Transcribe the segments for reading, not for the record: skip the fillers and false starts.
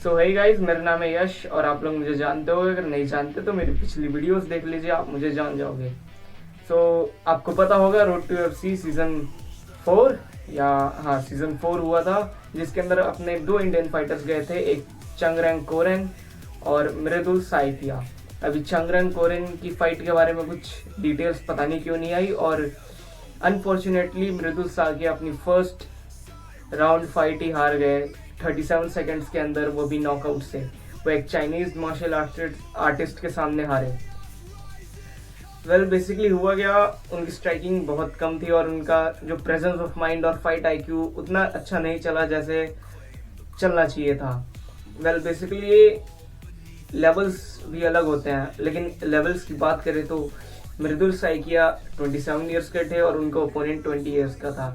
सो hey guys, मेरा नाम है यश और आप लोग मुझे जानते हो। अगर नहीं जानते तो मेरी पिछली वीडियोस देख लीजिए, आप मुझे जान जाओगे। आपको पता होगा रोड टू एफसी सीजन 4 या हाँ सीजन 4 हुआ था, जिसके अंदर अपने दो इंडियन फाइटर्स गए थे, एक चंगरेंग कोरेन और मृदुल साइकिया। अभी चंगरेंग कोरेन की फाइट के बारे में कुछ डिटेल्स पता नहीं क्यों नहीं आई, और अनफॉर्चुनेटली मृदुल साइकिया अपनी फर्स्ट राउंड फाइट ही हार गए 37 सेकंड्स के अंदर, वो भी नॉकआउट से। वो एक चाइनीज मार्शल आर्टिस्ट के सामने हारे। बेसिकली हुआ क्या, उनकी स्ट्राइकिंग बहुत कम थी और उनका जो प्रेजेंस ऑफ माइंड और फाइट आईक्यू उतना अच्छा नहीं चला जैसे चलना चाहिए था। बेसिकली लेवल्स भी अलग होते हैं, लेकिन लेवल्स की बात करें तो मृदुल साइकिया 27 ईयर्स के थे और उनका ओपोनेंट 20 ईयर्स का था।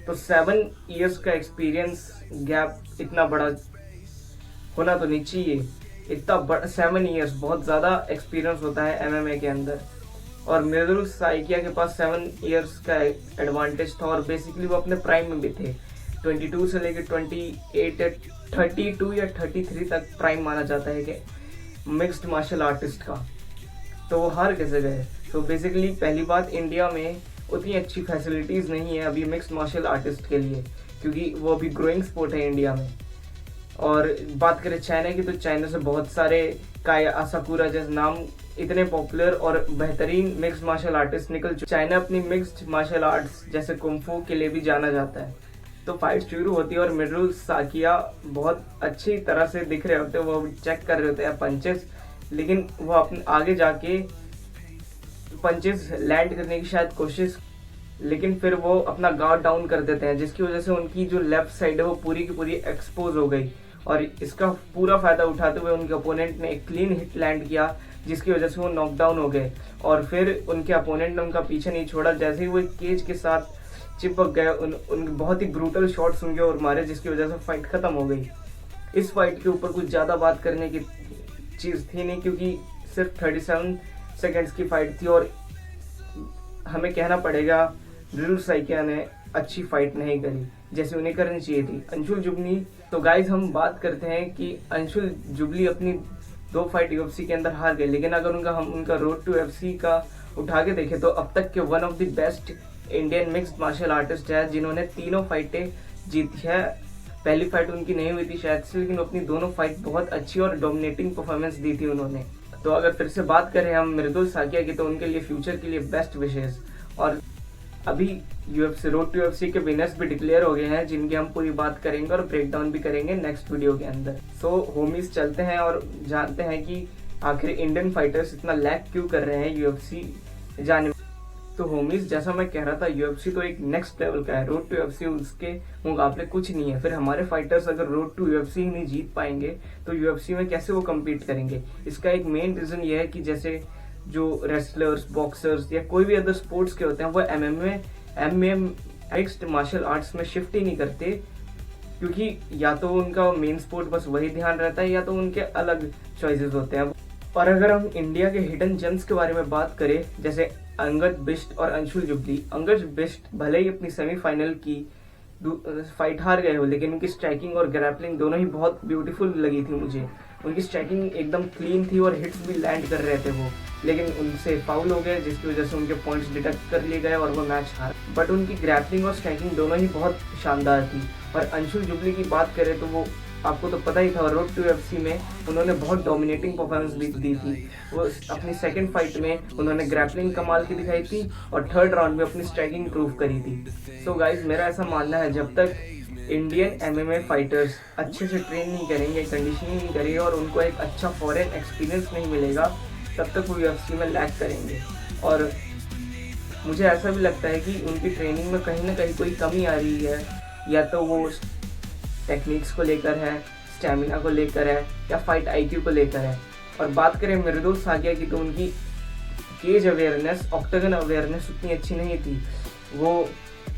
तो 7 ईयर्स का एक्सपीरियंस गैप इतना बड़ा होना तो नहीं चाहिए। इतना बड़ा 7 ईयर्स बहुत ज़्यादा एक्सपीरियंस होता है एमएमए के अंदर, और मृदुल साइकिया के पास 7 ईयर्स का एडवांटेज था। और बेसिकली वो अपने प्राइम में भी थे, 22 से लेकर 28 32 या 33 तक प्राइम माना जाता है कि मिक्स्ड मार्शल आर्टिस्ट का। तो वो हार कैसे गए? तो बेसिकली पहली बात, इंडिया में उतनी अच्छी फैसिलिटीज़ नहीं है अभी मिक्स्ड मार्शल आर्टिस्ट के लिए, क्योंकि वो अभी ग्रोइंग स्पोर्ट है इंडिया में। और बात करें चाइना की, तो चाइना से बहुत सारे काया असाकुरा जैसे नाम इतने पॉपुलर और बेहतरीन मिक्स्ड मार्शल आर्टिस्ट निकल चुके। चाइना अपनी मिक्स्ड मार्शल आर्ट्स जैसे कुंफू के लिए भी जाना जाता है। तो फाइट शुरू होती है और मृदुल साइकिया बहुत अच्छी तरह से दिख रहे होते हैं, वो चेक कर रहे होते हैं पंचेस, लेकिन वो अपने आगे जाके पंचेस लैंड करने की शायद कोशिश, लेकिन फिर वो अपना गार्ड डाउन कर देते हैं, जिसकी वजह से उनकी जो लेफ्ट साइड है वो पूरी की पूरी एक्सपोज हो गई। और इसका पूरा फायदा उठाते हुए उनके अपोनेंट ने एक क्लीन हिट लैंड किया, जिसकी वजह से वो नॉकडाउन हो गए। और फिर उनके अपोनेंट ने उनका पीछे नहीं छोड़ा, जैसे ही वो एक केज के साथ चिपक गए उन बहुत ही ब्रूटल शॉट्स उनके और मारे, जिसकी वजह से फाइट खत्म हो गई। इस फाइट के ऊपर कुछ ज़्यादा बात करने की चीज़ थी नहीं, क्योंकि सिर्फ 37 सेकेंड्स की फाइट थी और हमें कहना पड़ेगा मृदुल साइकिया ने अच्छी फाइट नहीं करी जैसे उन्हें करनी चाहिए थी। अंशुल जुबली, तो गाइज हम बात करते हैं कि अंशुल जुबली अपनी 2 फाइट यूएफसी के अंदर हार गए, लेकिन अगर हम उनका रोड टू एफसी का उठा के देखें तो अब तक के one of the best Indian mixed martial artist है, जिन्होंने तीनों फाइटें जीती है। पहली फाइट उनकी नहीं हुई थी शायद से, लेकिन अपनी दोनों फाइट बहुत अच्छी और डोमिनेटिंग परफॉर्मेंस दी थी उन्होंने। तो अगर फिर से बात करें हम मृदुल साइकिया की, तो उनके लिए फ्यूचर के लिए बेस्ट विशेष। और अभी यूएफसी रोड टू यूएफसी के विनर्स भी डिक्लेयर हो गए हैं, जिनकी हम पूरी बात करेंगे और ब्रेक डाउन भी करेंगे नेक्स्ट वीडियो के अंदर। होमीज चलते हैं और जानते हैं कि आखिर इंडियन फाइटर्स इतना लैग क्यों कर रहे हैं यूएफसी जाने में। तो होमीज, जैसा मैं कह रहा था, यूएफसी तो एक नेक्स्ट लेवल का है, रोड टू यूएफसी उसके मुकाबले कुछ नहीं है। फिर हमारे फाइटर्स अगर रोड टू यूएफसी ही नहीं जीत पाएंगे तो यूएफसी में कैसे वो कम्पीट करेंगे? इसका एक मेन रीजन ये है कि जैसे जो रेसलर्स, बॉक्सर्स या कोई भी अदर स्पोर्ट्स के होते हैं, वो एमएमए मिक्स्ड मार्शल आर्ट्स में शिफ्ट ही नहीं करते, क्योंकि या तो उनका मेन स्पोर्ट बस वही ध्यान रहता है या तो उनके अलग चॉइसेस होते हैं। और अगर हम इंडिया के हिडन जेम्स के बारे में बात करें, जैसे अंगद बिष्ट और अंशुल जुबली। अंगद बिष्ट भले ही अपनी सेमीफाइनल की फाइट हार गए हो, लेकिन उनकी स्ट्राइकिंग और ग्रैपलिंग दोनों ही बहुत ब्यूटीफुल लगी थी मुझे। उनकी स्ट्राइकिंग एकदम क्लीन थी और हिट्स भी लैंड कर रहे थे वो, लेकिन उनसे फाउल हो गए, जिसकी वजह से उनके पॉइंट्स डिडक्ट कर लिए गए और वो मैच हार। बट उनकी ग्रैपलिंग और स्ट्राइकिंग दोनों ही बहुत शानदार थी। और अंशुल जुबली की बात करें तो वो आपको तो पता ही था, रोड टू एफसी में उन्होंने बहुत डोमिनेटिंग परफॉर्मेंस भी दी थी। वो अपनी सेकंड फाइट में उन्होंने ग्रैपलिंग कमाल की दिखाई थी और थर्ड राउंड में अपनी स्ट्राइकिंग प्रूव करी थी। सो गाइज, मेरा ऐसा मानना है, जब तक इंडियन एमएमए फाइटर्स अच्छे से ट्रेन नहीं करेंगे, कंडीशनिंग नहीं करेंगे और उनको एक अच्छा फॉरेन एक्सपीरियंस नहीं मिलेगा, तब तक वो यूएफसी में लैग करेंगे। और मुझे ऐसा भी लगता है कि उनकी ट्रेनिंग में कहीं ना कहीं कोई कमी आ रही है, या तो वो टेक्निक्स को लेकर है, स्टैमिना को लेकर है, या फाइट आईक्यू को लेकर है। और बात करें मृदुल साइकिया की, तो उनकी केज अवेयरनेस, ऑक्टागन अवेयरनेस उतनी अच्छी नहीं थी। वो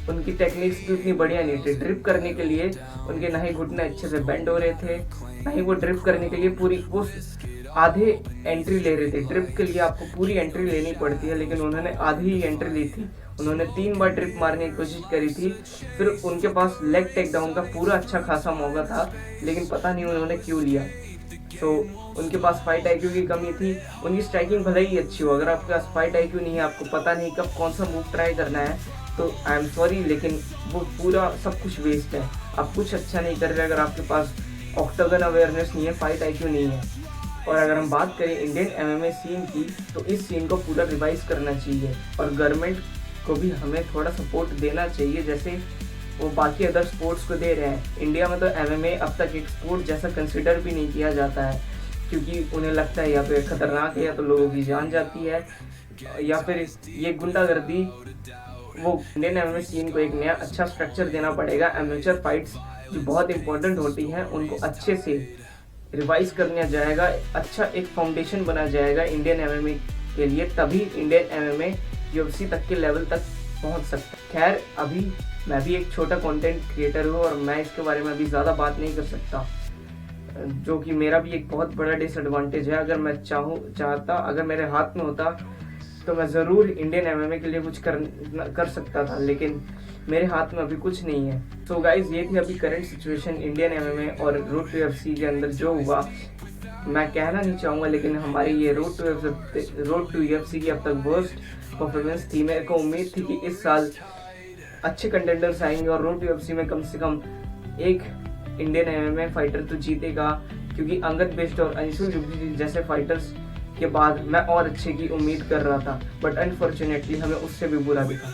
उनकी टेक्निक्स भी उतनी बढ़िया नहीं थी। ड्रिप करने के लिए उनके ना ही घुटने अच्छे से बेंड हो रहे थे, ना ही वो ड्रिप करने के लिए पूरी वो आधे एंट्री ले रहे थे। ड्रिप के लिए आपको पूरी एंट्री लेनी पड़ती है, लेकिन उन्होंने आधी ही एंट्री ली थी उन्होंने 3 बार ट्रिप मारने की कोशिश करी थी, फिर उनके पास लेग टेक डाउन का पूरा अच्छा खासा मौका था, लेकिन पता नहीं उन्होंने क्यों लिया। तो उनके पास फाइट आईक्यू की कमी थी। उनकी स्ट्राइकिंग भले ही अच्छी हो, अगर आपके पास फाइट आईक्यू नहीं है, आपको पता नहीं कब कौन सा मूव ट्राई करना है, तो आई एम सॉरी, लेकिन वो पूरा सब कुछ वेस्ट है। आप कुछ अच्छा नहीं कर रहे अगर आपके पास ऑक्टागन अवेयरनेस नहीं है, फाइट आईक्यू नहीं है। और अगर हम बात करें इंडियन एमएमए सीन की, तो इस सीन को पूरा रिवाइज करना चाहिए और गवर्नमेंट को भी हमें थोड़ा सपोर्ट देना चाहिए, जैसे वो बाकी अदर स्पोर्ट्स को दे रहे हैं। इंडिया में तो एमएमए अब तक एक स्पोर्ट जैसा कंसिडर भी नहीं किया जाता है, क्योंकि उन्हें लगता है या तो खतरनाक है, या तो लोगों की जान जाती है, या फिर ये गुंडागर्दी। वो इंडियन एमएमए सीन को एक नया अच्छा स्ट्रक्चर देना पड़ेगा। एमेचर फाइट्स जो बहुत इंपॉर्टेंट होती हैं उनको अच्छे से रिवाइज करना जाएगा, अच्छा एक फाउंडेशन बना जाएगा इंडियन एमएमए के लिए, तभी इंडियन एमएमए यूएफसी तक के लेवल तक पहुंच सकता है। खैर, अभी मैं भी एक छोटा कंटेंट क्रिएटर हूँ और मैं इसके बारे में अभी ज़्यादा बात नहीं कर सकता, जो कि मेरा भी एक बहुत बड़ा डिसएडवांटेज है। अगर मैं चाहता अगर मेरे हाथ में होता तो मैं ज़रूर इंडियन एमएमए के लिए कुछ कर सकता था, लेकिन मेरे हाथ में अभी कुछ नहीं है। सो गाइज, ये थी अभी करंट सिचुएशन इंडियन एमएमए और रोड टू यूएफसी के अंदर जो हुआ। मैं कहना नहीं चाहूँगा, लेकिन हमारी ये रोड टू यूएफसी की अब तक वर्स्ट परफॉर्मेंस थी। मेरे को उम्मीद थी कि इस साल अच्छे कंटेंडर्स आएंगे और रोड टू यूएफसी में कम से कम एक इंडियन एमएमए फाइटर तो जीतेगा, क्योंकि अंगद बिष्ट और अंशुल जुबली जैसे फाइटर्स के बाद मैं और अच्छे की उम्मीद कर रहा था, बट अनफॉर्चुनेटली हमें उससे भी बुरा दिखा।